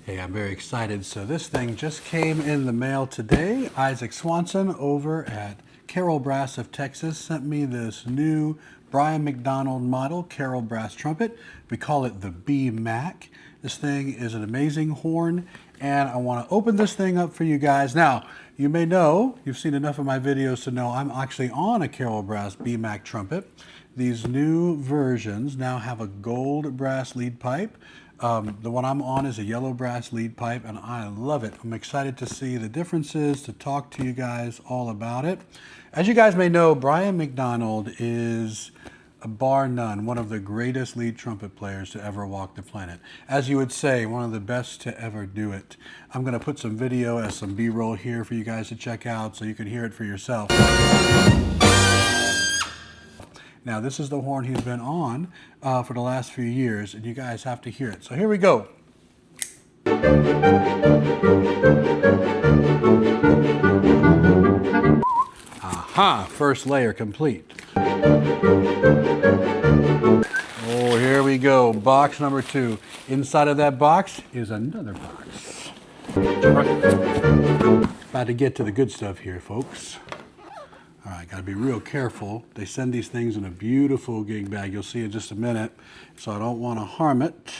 Hey, I'm very excited. So this thing just came in the mail today. Isaac Swanson over at Carroll Brass of Texas sent me this new Brian McDonald model Carroll Brass trumpet. We call it the BMAC. This thing is an amazing horn, and I want to open this thing up for you guys. Now, you may know, you've seen enough of my videos to know I'm actually on a Carroll Brass BMAC trumpet. These new versions now have a gold brass lead pipe. The one I'm on is a yellow brass lead pipe, and I love it. I'm excited to see the differences, to talk to you guys all about it. As you guys may know, Brian McDonald is, bar none, one of the greatest lead trumpet players to ever walk the planet. As you would say, one of the best to ever do it. I'm going to put some video as some B-roll here for you guys to check out so you can hear it for yourself. Now, this is the horn he's been on for the last few years, and you guys have to hear it. So here we go. Aha, first layer complete. Oh, here we go, box number 2. Inside of that box is another box. About to get to the good stuff here, folks. All right, got to be real careful. They send these things in a beautiful gig bag. You'll see in just a minute, so I don't want to harm it.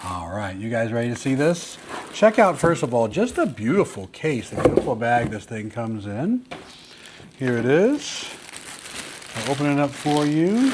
All right, you guys ready to see this? Check out, first of all, just a beautiful case, a beautiful bag this thing comes in. Here it is. I'll open it up for you.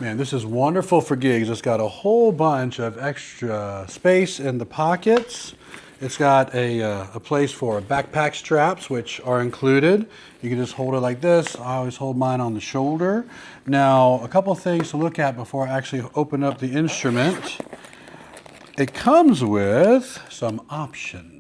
Man, this is wonderful for gigs. It's got a whole bunch of extra space in the pockets. It's got a place for backpack straps, which are included. You can just hold it like this. I always hold mine on the shoulder. Now, a couple things to look at before I actually open up the instrument. It comes with some options.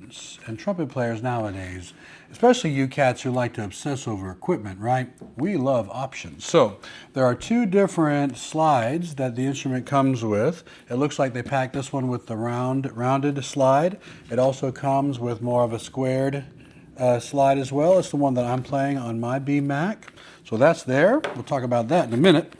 And trumpet players nowadays, especially you cats who like to obsess over equipment, right? We love options. So there are 2 different slides that the instrument comes with. It looks like they packed this one with the rounded slide. It also comes with more of a squared slide as well. It's the one that I'm playing on my BMAC. So that's there. We'll talk about that in a minute.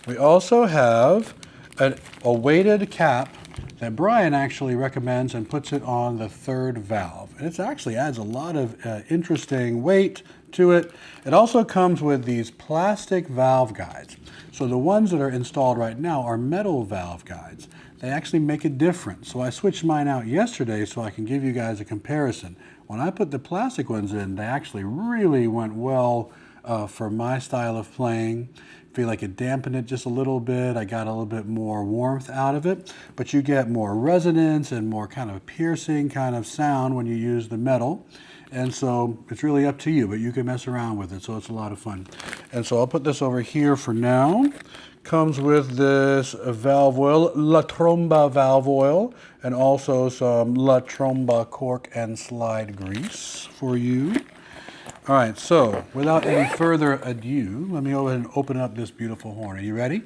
We also have a weighted cap that Brian actually recommends and puts it on the 3rd valve. And it actually adds a lot of interesting weight to it. It also comes with these plastic valve guides. So the ones that are installed right now are metal valve guides. They actually make a difference. So I switched mine out yesterday so I can give you guys a comparison. When I put the plastic ones in, they actually really went well for my style of playing. Feel like it dampened it just a little bit. I got a little bit more warmth out of it, but you get more resonance and more kind of piercing kind of sound when you use the metal. And so it's really up to you, but you can mess around with it, so it's a lot of fun. And so I'll put this over here for now. Comes with this valve oil, La Tromba valve oil, and also some La Tromba cork and slide grease for you. All right, so without any further ado, let me go ahead and open up this beautiful horn. Are you ready?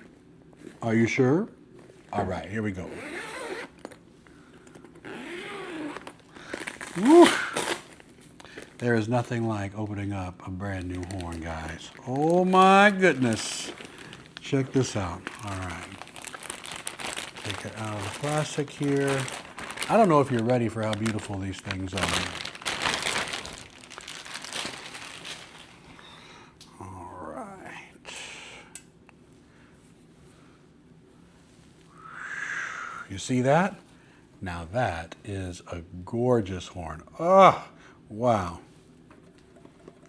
Are you sure? All right, here we go. Woo. There is nothing like opening up a brand new horn, guys. Oh my goodness. Check this out. All right. Take it out of the plastic here. I don't know if you're ready for how beautiful these things are. You see that? Now that is a gorgeous horn. Oh, wow.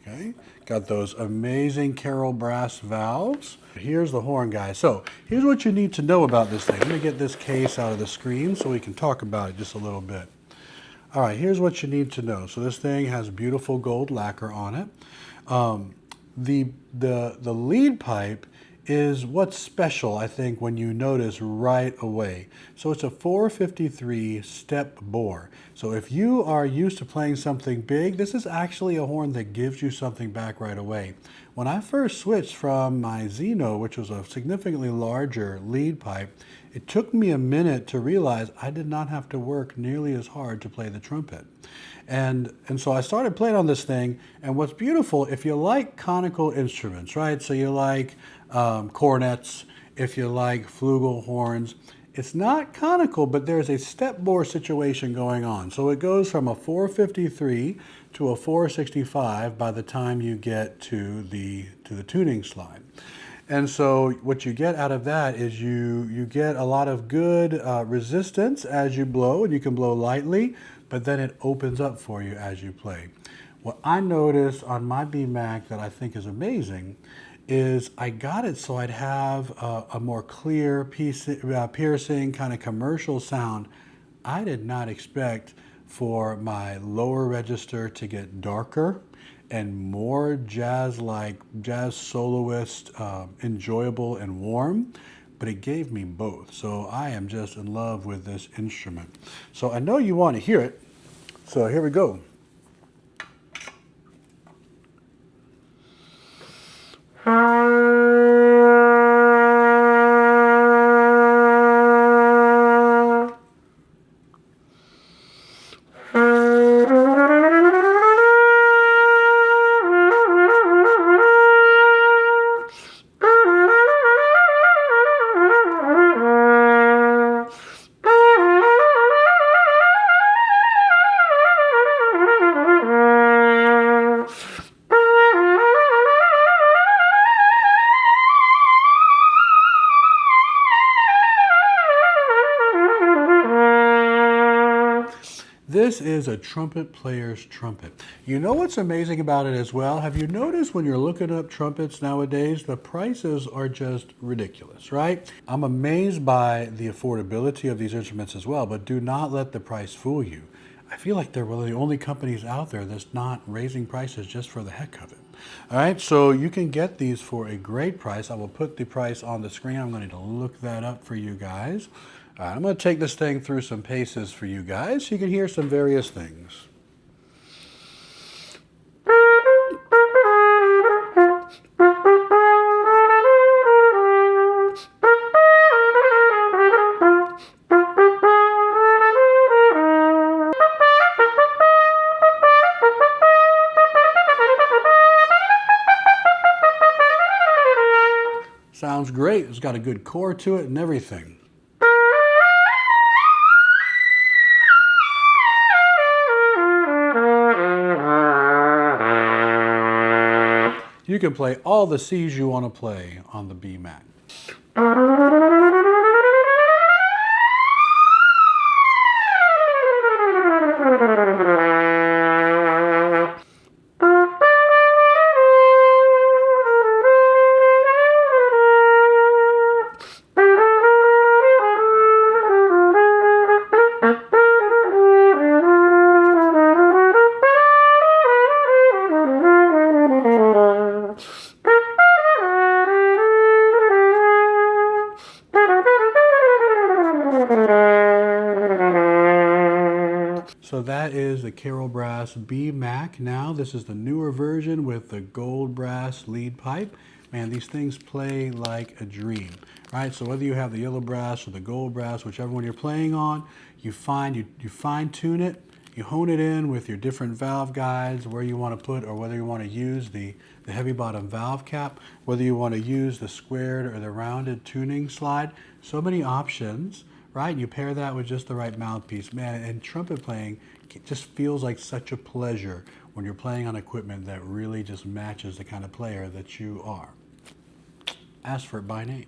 Okay, got those amazing Carroll brass valves. Here's the horn, guys. So here's what you need to know about this thing. Let me get this case out of the screen so we can talk about it just a little bit. All right, here's what you need to know. So this thing has beautiful gold lacquer on it. The lead pipe is what's special, I think, when you notice right away. So it's a 453 step bore. So if you are used to playing something big, this is actually a horn that gives you something back right away. When I first switched from my Zeno, which was a significantly larger lead pipe, it took me a minute to realize I did not have to work nearly as hard to play the trumpet. And so I started playing on this thing, and what's beautiful, if you like conical instruments, right? So you like cornets, if you like flugelhorns, it's not conical, but there's a step bore situation going on. So it goes from a 453 to a 465 by the time you get to the tuning slide. And so what you get out of that is you get a lot of good resistance as you blow, and you can blow lightly, but then it opens up for you as you play. What I noticed on my BMAC that I think is amazing is I got it so I'd have a more clear, piercing, kind of commercial sound. I did not expect for my lower register to get darker and more jazz-like, jazz soloist, enjoyable and warm, but it gave me both. So I am just in love with this instrument. So I know you want to hear it, so here we go. This is a trumpet player's trumpet. You know what's amazing about it as well? Have you noticed when you're looking up trumpets nowadays, the prices are just ridiculous, right? I'm amazed by the affordability of these instruments as well, but do not let the price fool you. I feel like they're one of the only companies out there that's not raising prices just for the heck of it. All right, so you can get these for a great price. I will put the price on the screen. I'm going to look that up for you guys. All right, I'm going to take this thing through some paces for you guys so you can hear some various things. Sounds great. It's got a good core to it and everything. You can play all the C's you want to play on the BMAC. So that is the Carol Brass BMAC. Now this is the newer version with the gold brass lead pipe. Man, these things play like a dream, right? So whether you have the yellow brass or the gold brass, whichever one you're playing on, you fine tune it, you hone it in with your different valve guides, where you want to put, or whether you want to use the heavy bottom valve cap, whether you want to use the squared or the rounded tuning slide. So many options, right? You pair that with just the right mouthpiece. Man, and trumpet playing, it just feels like such a pleasure when you're playing on equipment that really just matches the kind of player that you are. Ask for it by name.